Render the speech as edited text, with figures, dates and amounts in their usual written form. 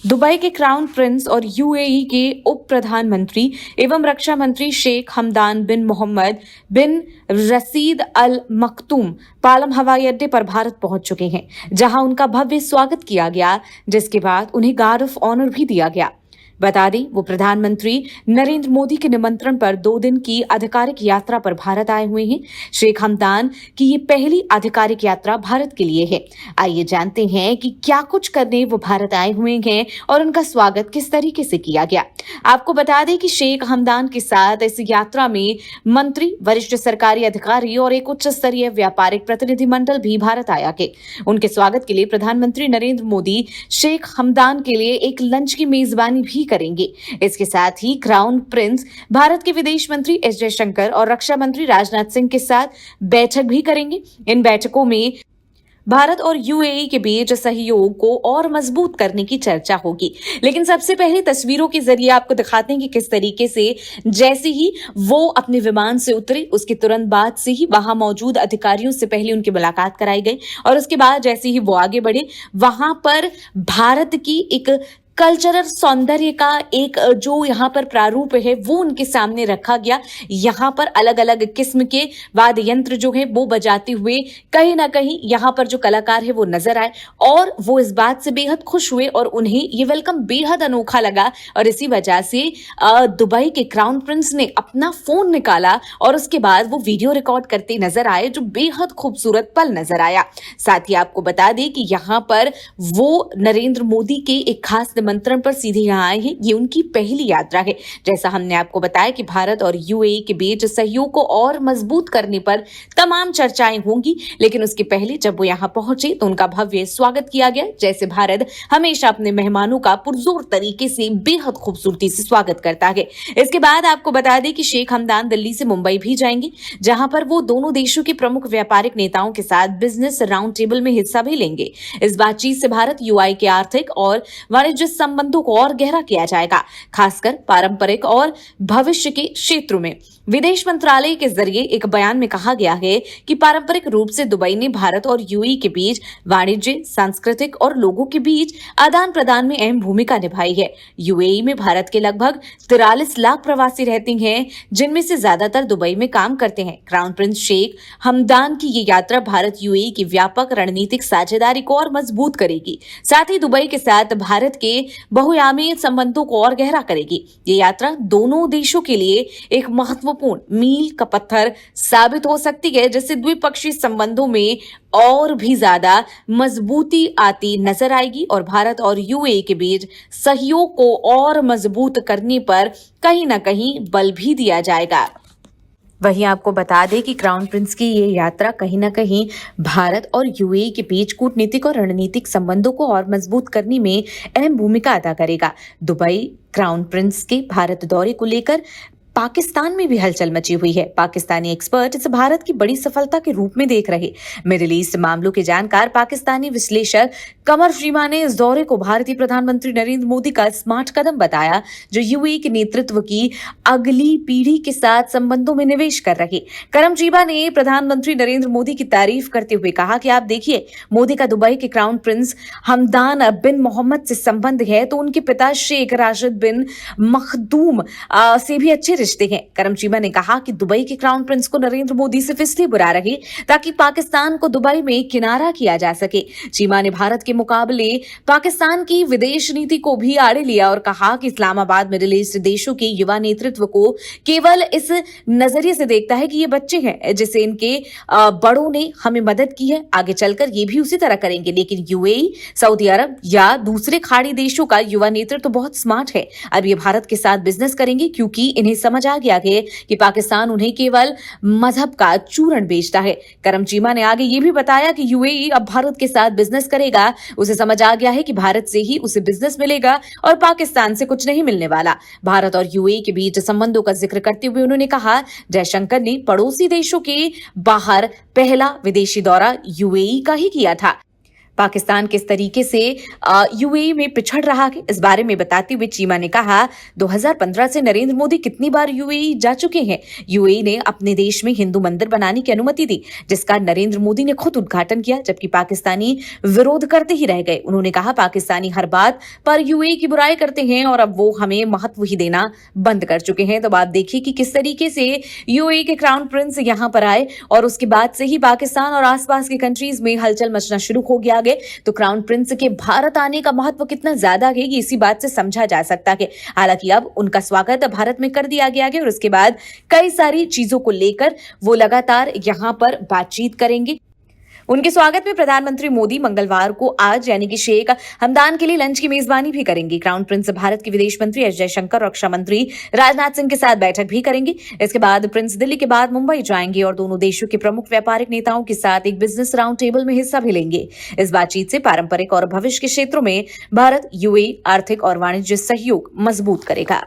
Dubai के crown Prince और UAE के उप प्रधानमंत्री एवं रक्षा मंत्री शेख हमदान बिन मोहम्मद बिन रशीद अल मखतूम पालम हवाई अड्डे पर भारत पहुंच चुके हैं, जहां उनका भव्य स्वागत किया गया, जिसके बाद उन्हें गार्ड ऑफ ऑनर भी दिया गया। बता दें, वो प्रधानमंत्री नरेंद्र मोदी के निमंत्रण पर 2 दिन की आधिकारिक यात्रा पर भारत आए हुए हैं। शेख हमदान की ये पहली आधिकारिक यात्रा भारत के लिए है। आइए जानते हैं कि क्या कुछ करने वो भारत आए हुए हैं और उनका स्वागत किस तरीके से किया गया। आपको बता दें कि शेख हमदान के साथ इस यात्रा में मंत्री, वरिष्ठ सरकारी अधिकारी और एक उच्च स्तरीय व्यापारिक प्रतिनिधिमंडल भी भारत आया है। उनके स्वागत के लिए प्रधानमंत्री नरेंद्र मोदी शेख हमदान के लिए एक लंच की मेजबानी भी करेंगे। इसके साथ ही क्राउन प्रिंस भारत के विदेश मंत्री एस जयशंकर और रक्षा मंत्री राजनाथ सिंह के साथ बैठक भी करेंगे। इन बैठकों में भारत और यूएई के बीच सहयोग को और मजबूत करने की चर्चा होगी। लेकिन सबसे पहले तस्वीरों के जरिए आपको दिखाते हैं कि किस तरीके से जैसे ही वो अपने विमान से उतरे, उसके तुरंत बाद से ही वहां मौजूद अधिकारियों से पहले उनकी मुलाकात कराई गई और उसके बाद जैसे ही वो आगे बढ़े, वहां पर भारत की एक कल्चरल सौंदर्य का एक जो यहाँ पर प्रारूप है वो उनके सामने रखा गया। यहाँ पर अलग अलग किस्म के वाद्य यंत्र जो है वो बजाते हुए कहीं ना कहीं यहाँ पर जो कलाकार है वो नजर आए और वो इस बात से बेहद खुश हुए और उन्हें ये वेलकम बेहद अनोखा लगा। और इसी वजह से दुबई के क्राउन प्रिंस ने अपना फोन निकाला और उसके बाद वो वीडियो रिकॉर्ड करते नजर आए, जो बेहद खूबसूरत पल नजर आया। साथ ही आपको बता दें कि यहाँ पर वो नरेंद्र मोदी के एक खास निमंत्रण पर सीधे यहाँ आए हैं। ये उनकी पहली यात्रा है। जैसा हमने आपको बताया कि भारत और यूएई के बीच सहयोग को और मजबूत करने पर तमाम चर्चाएं होंगी, लेकिन उसके पहले जब वो यहाँ पहुंचे तो उनका भव्य स्वागत किया गया। जैसे भारत हमेशा अपने मेहमानों का पुरजोर तरीके से बेहद खूबसूरती से स्वागत करता है। इसके बाद आपको बता दें कि शेख हमदान दिल्ली से मुंबई भी जाएंगे, जहां पर वो दोनों देशों के प्रमुख व्यापारिक नेताओं के साथ बिजनेस राउंड टेबल में हिस्सा भी लेंगे। इस बातचीत से भारत यूएई के आर्थिक और वाणिज्य संबंधों को और गहरा किया जाएगा, खासकर पारंपरिक और भविष्य के क्षेत्रों में। विदेश मंत्रालय के जरिए एक बयान में कहा गया है कि पारंपरिक रूप से दुबई ने भारत और यूएई के बीच वाणिज्य, सांस्कृतिक और लोगों के बीच आदान प्रदान में अहम भूमिका निभाई है। यूएई में भारत के लगभग 43 लाख प्रवासी रहते हैं, जिनमें से ज्यादातर दुबई में काम करते हैं। क्राउन प्रिंस शेख हमदान की ये यात्रा भारत यूएई की व्यापक रणनीतिक साझेदारी को और मजबूत करेगी, साथ ही दुबई के साथ भारत के बहुआयामी संबंधों को और गहरा करेगी। ये यात्रा दोनों देशों के लिए एक महत्वपूर्ण मील का पत्थर साबित हो सकती है, जिससे द्विपक्षीय संबंधों में और भी ज्यादा मजबूती आती नजर आएगी और भारत और यूएई के बीच सहयोग को और मजबूत करने पर कहीं ना कहीं बल भी दिया जाएगा। वहीं आपको बता दें कि क्राउन प्रिंस की ये यात्रा कहीं ना कहीं भारत और यूएई के बीच कूटनीतिक और रणनीतिक संबंधों को और मजबूत करने में अहम भूमिका अदा करेगा। दुबई क्राउन प्रिंस के भारत दौरे को लेकर पाकिस्तान में भी हलचल मची हुई है। पाकिस्तानी एक्सपर्ट इसे भारत की बड़ी सफलता के रूप में देख रहे। मिडिल ईस्ट मामलों के जानकार पाकिस्तानी विश्लेषक कमर श्रीमा ने इस दौरे को भारतीय प्रधानमंत्री नरेंद्र मोदी का स्मार्ट कदम बताया, जो यूएई के नेतृत्व की अगली पीढ़ी के साथ संबंधों में निवेश कर रहे। करम श्रीमा ने प्रधानमंत्री नरेंद्र मोदी की तारीफ करते हुए कहा कि आप देखिए, मोदी का दुबई के क्राउन प्रिंस हमदान बिन मोहम्मद से संबंध है तो उनके पिता शेख राशिद बिन मखदूम से भी अच्छे रिश्ते हैं। करम चीमा ने कहा कि दुबई के क्राउन प्रिंस को नरेंद्र मोदी सिर्फ इसलिए बुरा रहे ताकि पाकिस्तान को दुबई में किनारा किया जा सके। चीमा ने भारत के मुकाबले पाकिस्तान की विदेश नीति को भी आड़े लिया और कहा कि इस्लामाबाद मिडिल ईस्ट देशों के युवा नेतृत्व को केवल इस नजरिए से देखता है कि ये बच्चे हैं, जिसे इनके बड़ों ने हमें मदद की है, आगे चलकर ये भी उसी तरह करेंगे। लेकिन यूएई, सऊदी अरब या दूसरे खाड़ी देशों का युवा नेतृत्व बहुत स्मार्ट है। अब ये भारत के साथ बिजनेस करेंगे क्योंकि इन्हें समझ आ गया है कि पाकिस्तान उन्हें केवल मजहब का चूर्ण बेचता है। करम चीमा ने आगे ये भी बताया कि यूएई अब भारत के साथ बिजनेस करेगा। उसे समझ आ गया है कि भारत से ही उसे बिजनेस मिलेगा और पाकिस्तान से कुछ नहीं मिलने वाला। भारत और यूएई के बीच संबंधों का जिक्र करते हुए उन्होंने कहा, जयशंकर ने पड़ोसी देशों के बाहर पहला विदेशी दौरा यूएई का ही किया था। पाकिस्तान किस तरीके से यूएई में पिछड़ रहा है, इस बारे में बताते हुए चीमा ने कहा 2015 से नरेंद्र मोदी कितनी बार यूएई जा चुके हैं। यूएई ने अपने देश में हिंदू मंदिर बनाने की अनुमति दी, जिसका नरेंद्र मोदी ने खुद उद्घाटन किया, जबकि पाकिस्तानी विरोध करते ही रह गए। उन्होंने कहा पाकिस्तानी हर बात पर यूएई की बुराई करते हैं और अब वो हमें महत्व ही देना बंद कर चुके हैं। तो बात देखिए कि किस तरीके से यूएई के क्राउन प्रिंस यहां पर आए और उसके बाद से ही पाकिस्तान और आसपास की कंट्रीज में हलचल मचना शुरू हो गया। तो क्राउन प्रिंस के भारत आने का महत्व कितना ज्यादा है, ये इसी बात से समझा जा सकता है। हालांकि अब उनका स्वागत भारत में कर दिया गया है और उसके बाद कई सारी चीजों को लेकर वो लगातार यहां पर बातचीत करेंगे। उनके स्वागत में प्रधानमंत्री मोदी मंगलवार को आज यानी कि शेख हमदान के लिए लंच की मेजबानी भी करेंगे। क्राउन प्रिंस भारत के विदेश मंत्री एस जयशंकर, रक्षा मंत्री राजनाथ सिंह के साथ बैठक भी करेंगे। इसके बाद प्रिंस दिल्ली के बाद मुंबई जाएंगे और दोनों देशों के प्रमुख व्यापारिक नेताओं के साथ एक बिजनेस राउंड टेबल में हिस्सा भी लेंगे। इस बातचीत से पारंपरिक और भविष्य के क्षेत्रों में भारत यूएई आर्थिक और वाणिज्य सहयोग मजबूत करेगा।